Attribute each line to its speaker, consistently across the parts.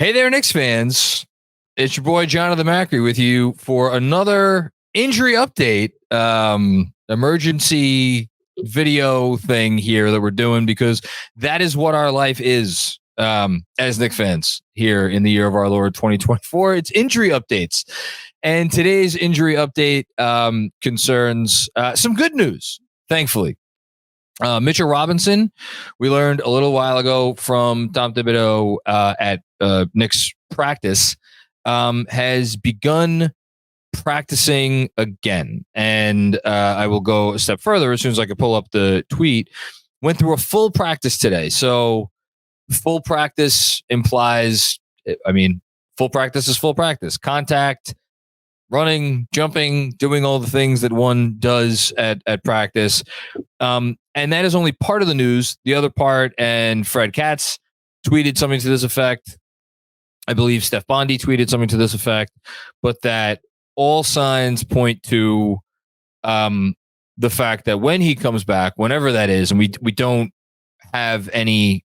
Speaker 1: Hey there, Knicks fans. It's your boy, Jonathan Macri, with you for another injury update, emergency video thing here that we're doing because that is what our life is as Knicks fans here in the year of our Lord 2024. It's injury updates. And today's injury update concerns some good news, thankfully. Mitchell Robinson, we learned a little while ago from Tom Thibodeau at Knicks practice, has begun practicing again. And I will go a step further as soon as I can pull up the tweet. Went through a full practice today. So full practice implies, full practice is full practice. Contact, running, jumping, doing all the things that one does at practice. And that is only part of the news. The other part, and Fred Katz tweeted something to this effect. I believe Steph Bondy tweeted something to this effect, but that all signs point to the fact that when he comes back, whenever that is, and we don't have any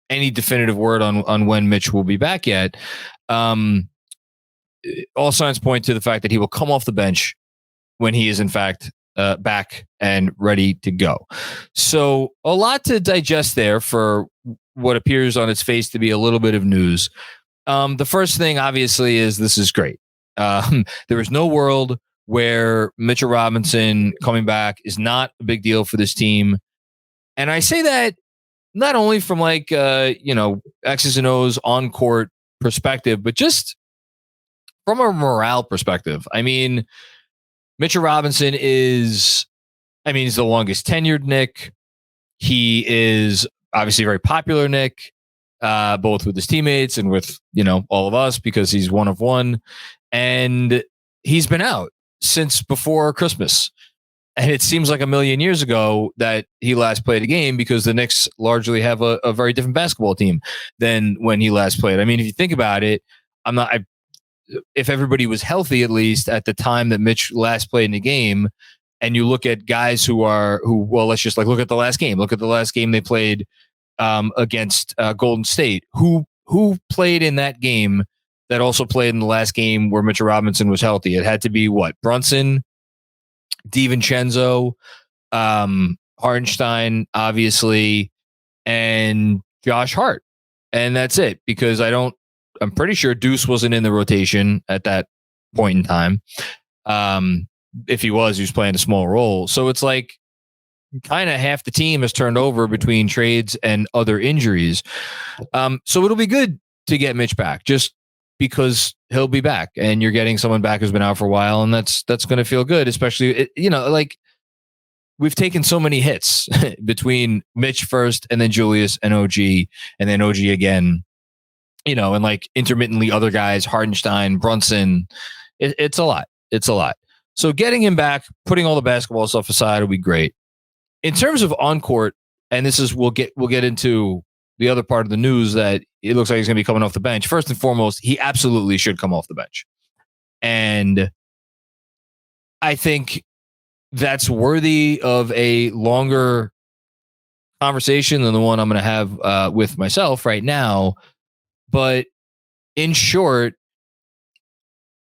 Speaker 1: definitive word on when Mitch will be back yet, all signs point to the fact that he will come off the bench when he is in fact back and ready to go. So a lot to digest there for what appears on its face to be a little bit of news. The first thing, obviously, is this is great. There is no world where Mitchell Robinson coming back is not a big deal for this team. And I say that not only from X's and O's on court perspective, but just from a morale perspective. I mean, Mitchell Robinson is the longest tenured Knick. He is obviously a very popular Knick, both with his teammates and with, all of us, because he's one of one. And he's been out since before Christmas. And it seems like a million years ago that he last played a game, because the Knicks largely have a very different basketball team than when he last played. I mean, if you think about it, if everybody was healthy, at least at the time that Mitch last played in a game, and you look at guys let's just look at the last game. Look at the last game they played against Golden State. Who played in that game that also played in the last game where Mitchell Robinson was healthy? It had to be Brunson, DiVincenzo, Hartenstein, obviously, and Josh Hart. And that's it, because I'm pretty sure Deuce wasn't in the rotation at that point in time. If he was playing a small role. So it's like kind of half the team has turned over between trades and other injuries. So it'll be good to get Mitch back, just because he'll be back, and you're getting someone back who's been out for a while, and that's going to feel good, especially, we've taken so many hits between Mitch first and then Julius and OG and then OG again. And intermittently other guys, Hartenstein, Brunson, it's a lot. It's a lot. So getting him back, putting all the basketball stuff aside, will be great. In terms of on court, and this is we'll get into the other part of the news that it looks like he's going to be coming off the bench. First and foremost, he absolutely should come off the bench, and I think that's worthy of a longer conversation than the one I'm going to have with myself right now. But in short,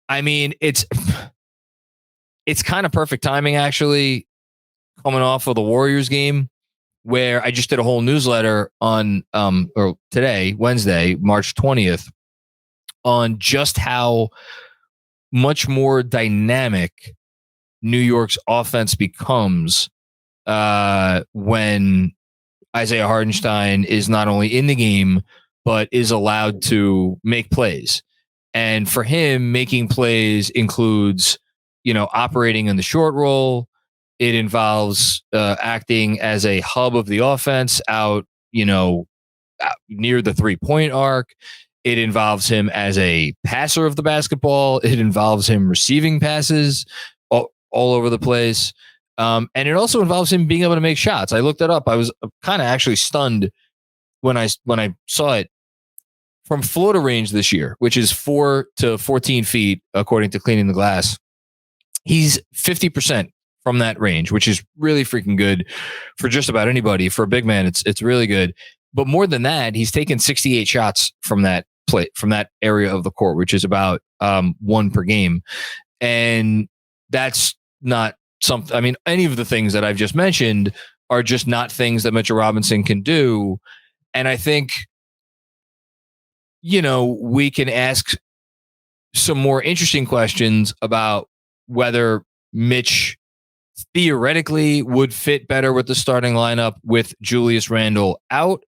Speaker 1: it's kind of perfect timing, actually, coming off of the Warriors game, where I just did a whole newsletter on today, Wednesday, March 20th, on just how much more dynamic New York's offense becomes when Isaiah Hartenstein is not only in the game, but is allowed to make plays. And for him, making plays includes, operating in the short roll. It involves acting as a hub of the offense out near the 3-point arc. It involves him as a passer of the basketball. It involves him receiving passes all over the place. And it also involves him being able to make shots. I looked it up. I was kind of actually stunned when I saw it. From floor to range this year, which is 4 to 14 feet, according to Cleaning the Glass, he's 50% from that range, which is really freaking good for just about anybody. For a big man, it's really good. But more than that, he's taken 68 shots from that play from that area of the court, which is about 1 per game. And that's not something, I mean, any of the things that I've just mentioned are just not things that Mitchell Robinson can do. And I think, we can ask some more interesting questions about whether Mitch theoretically would fit better with the starting lineup with Julius Randle out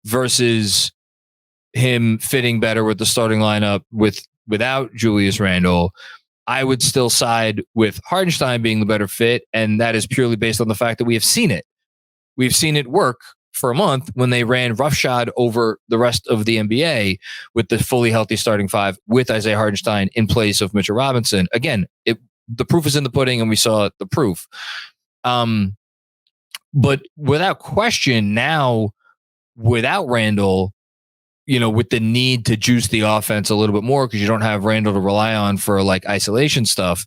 Speaker 1: versus him fitting better with the starting lineup without Julius Randle. I would still side with Hartenstein being the better fit, and that is purely based on the fact that we have seen it. We've seen it work for a month when they ran roughshod over the rest of the NBA with the fully healthy starting 5 with Isaiah Hartenstein in place of Mitchell Robinson. Again, the proof is in the pudding, and we saw the proof. But without question, now without Randle, with the need to juice the offense a little bit more because you don't have Randle to rely on for like isolation stuff.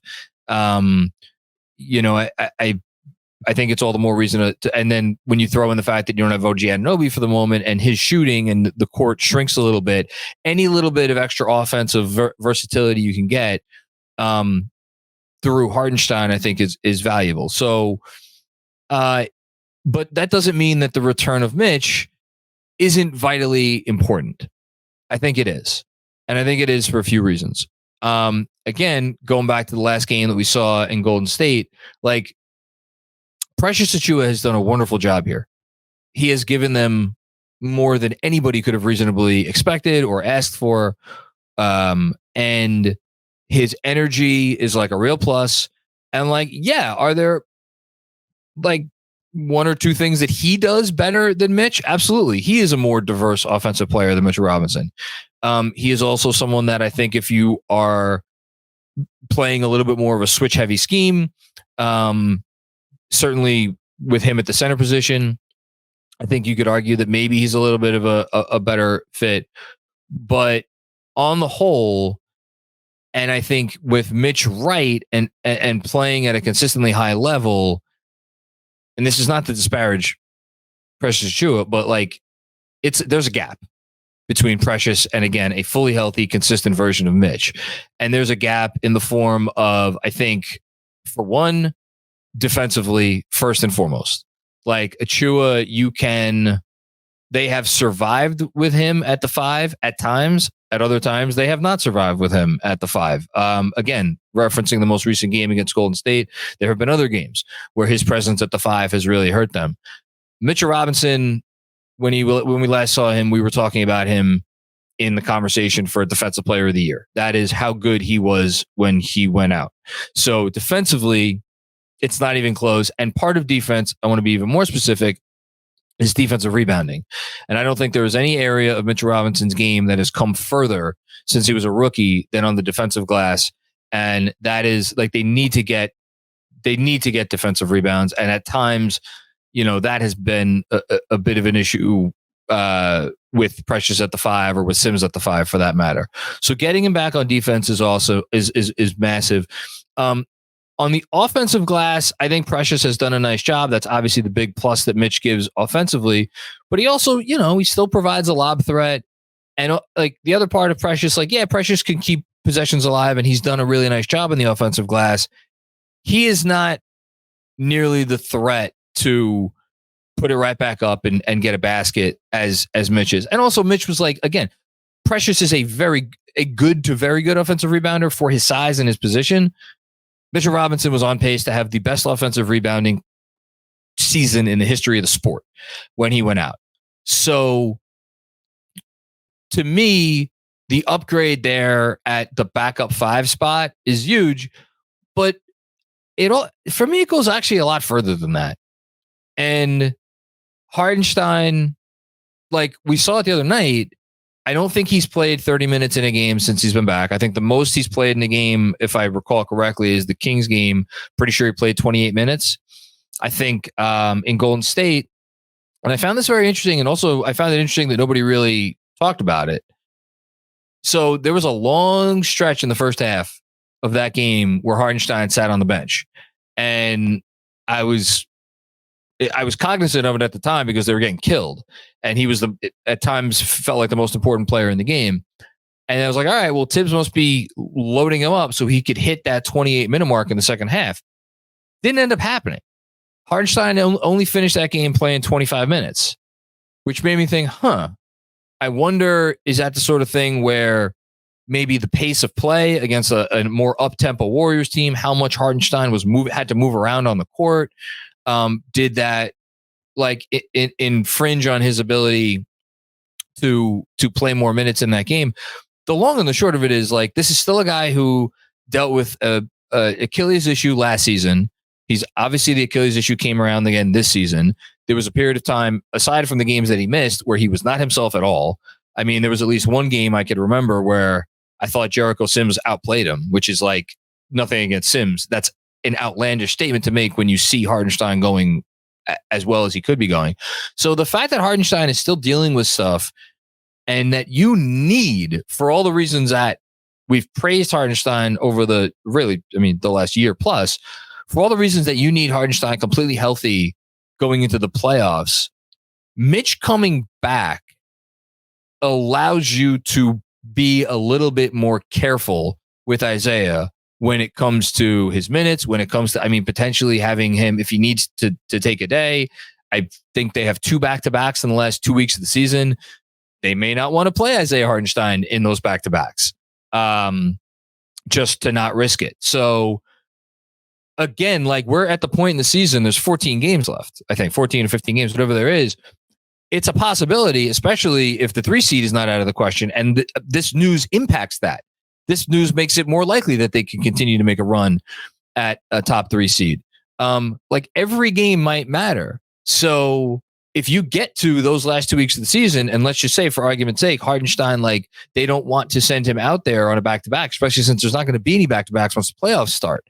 Speaker 1: I think it's all the more reason to, and then when you throw in the fact that you don't have OG Anunoby for the moment and his shooting and the court shrinks a little bit, any little bit of extra offensive versatility you can get through Hartenstein, I think is valuable. So, but that doesn't mean that the return of Mitch isn't vitally important. I think it is. And I think it is for a few reasons. Again, going back to the last game that we saw in Golden State, like Precious Achiuwa has done a wonderful job here. He has given them more than anybody could have reasonably expected or asked for. And his energy is like a real plus. And like, yeah, are there like 1 or 2 things that he does better than Mitch? Absolutely. He is a more diverse offensive player than Mitchell Robinson. He is also someone that I think if you are playing a little bit more of a switch heavy scheme, certainly with him at the center position, I think you could argue that maybe he's a little bit of a better fit. But on the whole, and I think with Mitch right and playing at a consistently high level, and this is not to disparage Precious Achiuwa, but like there's a gap between Precious and, again, a fully healthy, consistent version of Mitch. And there's a gap in the form of, I think, for one, defensively, first and foremost. Like Achiuwa, they have survived with him at the 5 at times. At other times, they have not survived with him at the 5. Again, referencing the most recent game against Golden State, there have been other games where his presence at the 5 has really hurt them. Mitchell Robinson, when we last saw him, we were talking about him in the conversation for Defensive Player of the Year. That is how good he was when he went out. So defensively, it's not even close. And part of defense, I want to be even more specific, is defensive rebounding. And I don't think there is any area of Mitchell Robinson's game that has come further since he was a rookie than on the defensive glass. And that is like they need to get defensive rebounds. And at times, that has been a bit of an issue with Precious at the 5 or with Sims at the 5 for that matter. So getting him back on defense is also is massive. On the offensive glass, I think Precious has done a nice job. That's obviously the big plus that Mitch gives offensively. But he also, he still provides a lob threat. And like the other part of Precious, Precious can keep possessions alive, and he's done a really nice job in the offensive glass. He is not nearly the threat to put it right back up and get a basket as Mitch is. And also Mitch was like, again, Precious is a good to very good offensive rebounder for his size and his position. Mitchell Robinson was on pace to have the best offensive rebounding season in the history of the sport when he went out. So to me, the upgrade there at the backup 5 spot is huge, but for me, it goes actually a lot further than that. And Hartenstein, like we saw it the other night, I don't think he's played 30 minutes in a game since he's been back. I think the most he's played in a game, if I recall correctly, is the Kings game. Pretty sure he played 28 minutes. I think in Golden State, and I found this very interesting, and also I found it interesting that nobody really talked about it. So there was a long stretch in the first half of that game where Hartenstein sat on the bench. And I was cognizant of it at the time because they were getting killed. And he was at times felt like the most important player in the game. And I was like, all right, well, Tibbs must be loading him up so he could hit that 28-minute mark in the second half. Didn't end up happening. Hartenstein only finished that game playing 25 minutes, which made me think, I wonder, is that the sort of thing where maybe the pace of play against a more up-tempo Warriors team, how much Hartenstein had to move around on the court, did that like infringe on his ability to play more minutes in that game? The long and the short of it is, like, this is still a guy who dealt with a Achilles issue last season. He's obviously, the Achilles issue came around again this season. There was a period of time, aside from the games that he missed, where he was not himself at all. I mean, there was at least one game I could remember where I thought Jericho Sims outplayed him, which is like nothing against Sims. That's an outlandish statement to make when you see Hartenstein going as well as he could be going. So the fact that Hartenstein is still dealing with stuff, and that you need, for all the reasons that we've praised Hartenstein over the last year plus, for all the reasons that you need Hartenstein completely healthy going into the playoffs, Mitch coming back allows you to be a little bit more careful with Isaiah when it comes to his minutes, when it comes to, potentially having him, if he needs to take a day. I think they have 2 back-to-backs in the last 2 weeks of the season. They may not want to play Isaiah Hartenstein in those back-to-backs, just to not risk it. So again, like, we're at the point in the season, there's 14 games left. I think 14 or 15 games, whatever there is. It's a possibility, especially if the 3 seed is not out of the question. And this news impacts that. This news makes it more likely that they can continue to make a run at a top 3 seed. Like, every game might matter. So if you get to those last 2 weeks of the season, and let's just say, for argument's sake, Hartenstein, like, they don't want to send him out there on a back-to-back, especially since there's not going to be any back-to-backs once the playoffs start.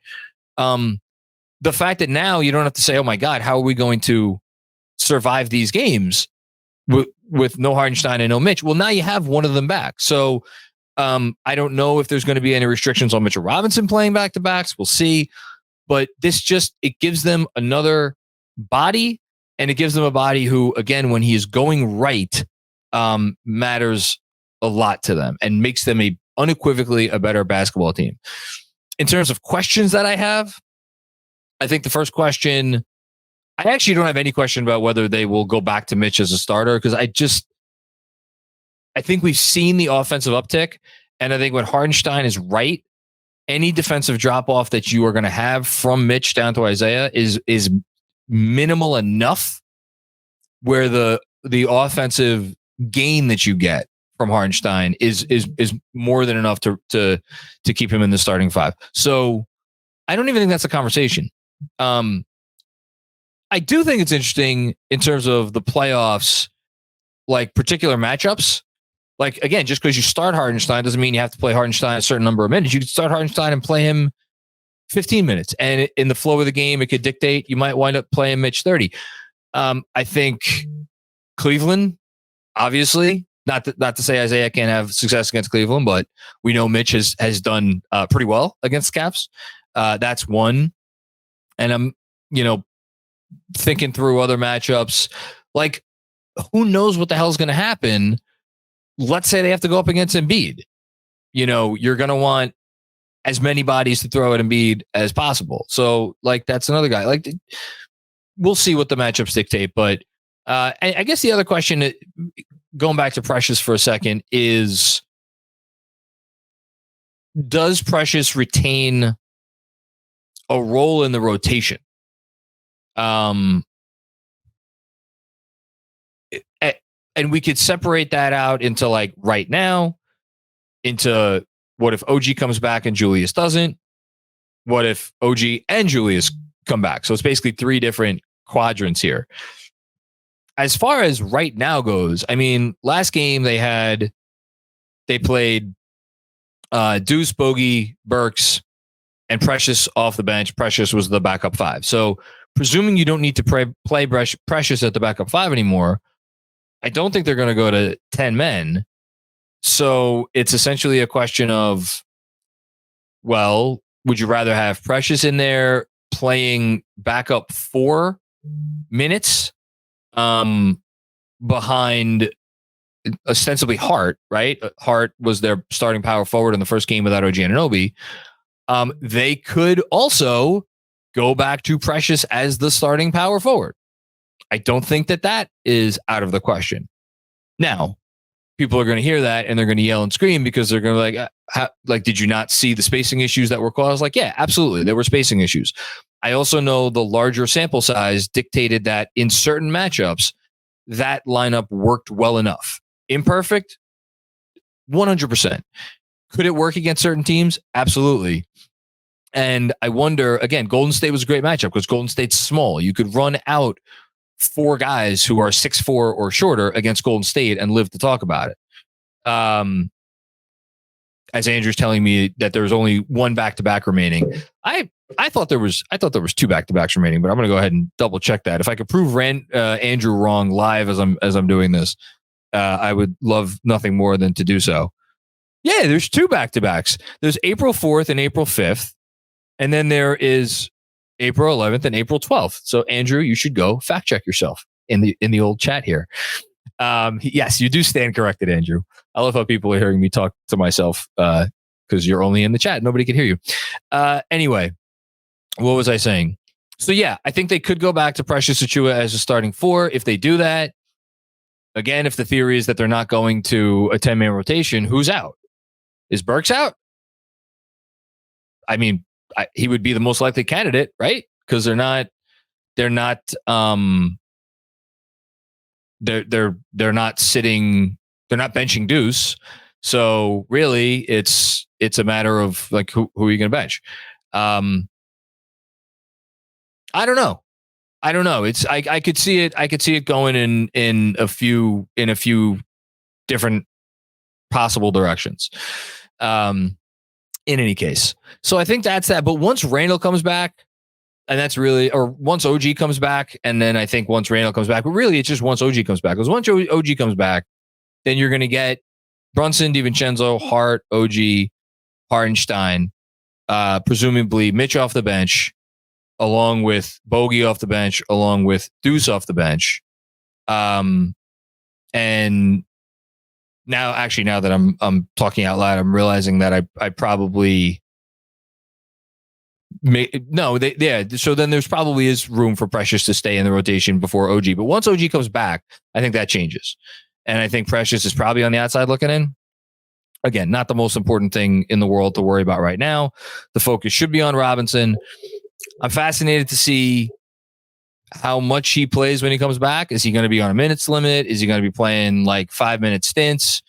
Speaker 1: The fact that now you don't have to say, oh my God, how are we going to survive these games with no Hartenstein and no Mitch? Well, now you have one of them back. So I don't know if there's going to be any restrictions on Mitchell Robinson playing back-to-backs. We'll see. But it gives them another body, and it gives them a body who, again, when he is going right, matters a lot to them and makes them unequivocally a better basketball team. In terms of questions that I have, I think the first question, I actually don't have any question about whether they will go back to Mitch as a starter, because I think we've seen the offensive uptick, and I think when Hartenstein is right, any defensive drop-off that you are going to have from Mitch down to Isaiah is minimal enough where the offensive gain that you get from Hartenstein is more than enough to keep him in the starting 5. So I don't even think that's a conversation. I do think it's interesting in terms of the playoffs, like particular matchups. Like, again, just because you start Hartenstein doesn't mean you have to play Hartenstein a certain number of minutes. You could start Hartenstein and play him 15 minutes, and in the flow of the game, it could dictate you might wind up playing Mitch 30. I think Cleveland, obviously, not to say Isaiah can't have success against Cleveland, but we know Mitch has done pretty well against Caps. That's one. And I'm, thinking through other matchups. Like, who knows what the hell is going to happen? Let's say they have to go up against Embiid. You're going to want as many bodies to throw at Embiid as possible. So, like, that's another guy. Like, we'll see what the matchups dictate. But I guess the other question, going back to Precious for a second, is, does Precious retain a role in the rotation? And we could separate that out into, like, right now, into what if OG comes back and Julius doesn't? What if OG and Julius come back? So it's basically 3 different quadrants here. As far as right now goes, I mean, last game they played Deuce, Bogey, Burks, and Precious off the bench. Precious was the backup 5. So presuming you don't need to play Precious at the backup 5 anymore, I don't think they're going to go to 10 men. So it's essentially a question of, well, would you rather have Precious in there playing backup 4 minutes behind ostensibly Hart, right? Hart was their starting power forward in the first game without OG Anunoby. They could also go back to Precious as the starting power forward. I don't think that is out of the question. Now, people are going to hear that and they're going to yell and scream because they're going to be like, did you not see the spacing issues that were caused? Like, yeah, absolutely. There were spacing issues. I also know the larger sample size dictated that in certain matchups, that lineup worked well enough. Imperfect? 100%. Could it work against certain teams? Absolutely. And I wonder, again, Golden State was a great matchup because Golden State's small. You could run out 4 guys who are 6'4" or shorter against Golden State and live to talk about it. As Andrew's telling me that there's only one back-to-back remaining. I thought there was 2 back-to-backs remaining, but I'm going to go ahead and double check that. If I could prove Andrew wrong live as I'm doing this, I would love nothing more than to do so. Yeah, there's 2 back-to-backs. There's April 4th and April 5th, and then there is April 11th and April 12th. So Andrew, you should go fact check yourself in the old chat here. Yes, you do stand corrected, Andrew. I love how people are hearing me talk to myself because you're only in the chat. Nobody can hear you. Anyway, what was I saying? So yeah, I think they could go back to Precious Achiuwa as a starting 4. If they do that, again, if the theory is that they're not going to a 10-man rotation, who's out? Is Burks out? I mean, he would be the most likely candidate, right? Because they're not benching Deuce. So really it's a matter of like, who are you going to bench? I don't know. It's, I could see it going in a few different possible directions. In any case. So I think that's that. But once Randall comes back, and that's really, or once OG comes back, and then I think once Randall comes back, but really it's just once OG comes back. Because once OG comes back, then you're going to get Brunson, DiVincenzo, Hart, OG, Hartenstein, presumably Mitch off the bench, along with Bogey off the bench, along with Deuce off the bench. And now that I'm talking out loud, I'm realizing that I probably so then there's probably is room for Precious to stay in the rotation before OG. But once OG comes back, I think that changes. And I think Precious is probably on the outside looking in. Again, not the most important thing in the world to worry about right now. The focus should be on Robinson. I'm fascinated to see how much he plays when he comes back. Is he going to be on a minutes limit? Is he going to be playing like 5-minute stints?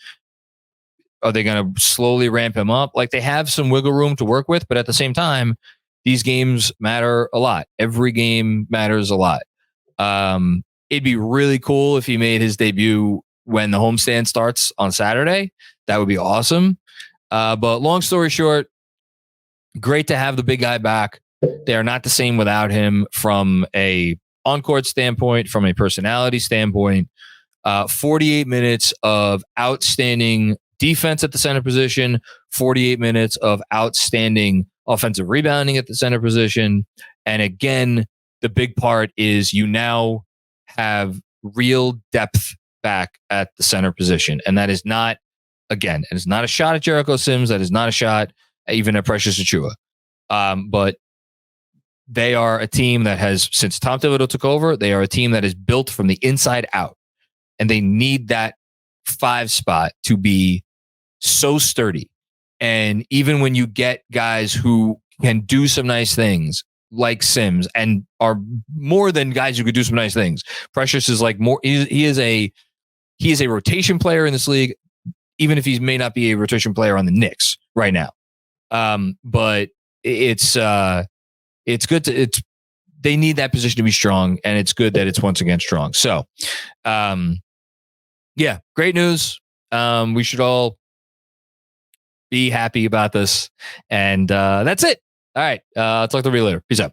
Speaker 1: Are they going to slowly ramp him up? Like, they have some wiggle room to work with, but at the same time, these games matter a lot. Every game matters a lot. It'd be really cool if he made his debut when the homestand starts on Saturday. That would be awesome. But long story short, great to have the big guy back. They are not the same without him from a on-court standpoint, from a personality standpoint. 48 minutes of outstanding defense at the center position, 48 minutes of outstanding offensive rebounding at the center position. And again, the big part is you now have real depth back at the center position. And that is not, again, it is not a shot at Jericho Sims. That is not a shot even at Precious Achiuwa. But they are a team that has, since Tom Thibodeau took over, they are a team that is built from the inside out. And they need that 5 spot to be so sturdy. And even when you get guys who can do some nice things like Sims and are more than guys who could do some nice things, Precious is like more, he is a rotation player in this league, even if he may not be a rotation player on the Knicks right now. But it's good to, they need that position to be strong, and it's good that it's once again strong. So, yeah, great news. We should all be happy about this. And that's it. All right. I'll talk to you later. Peace out.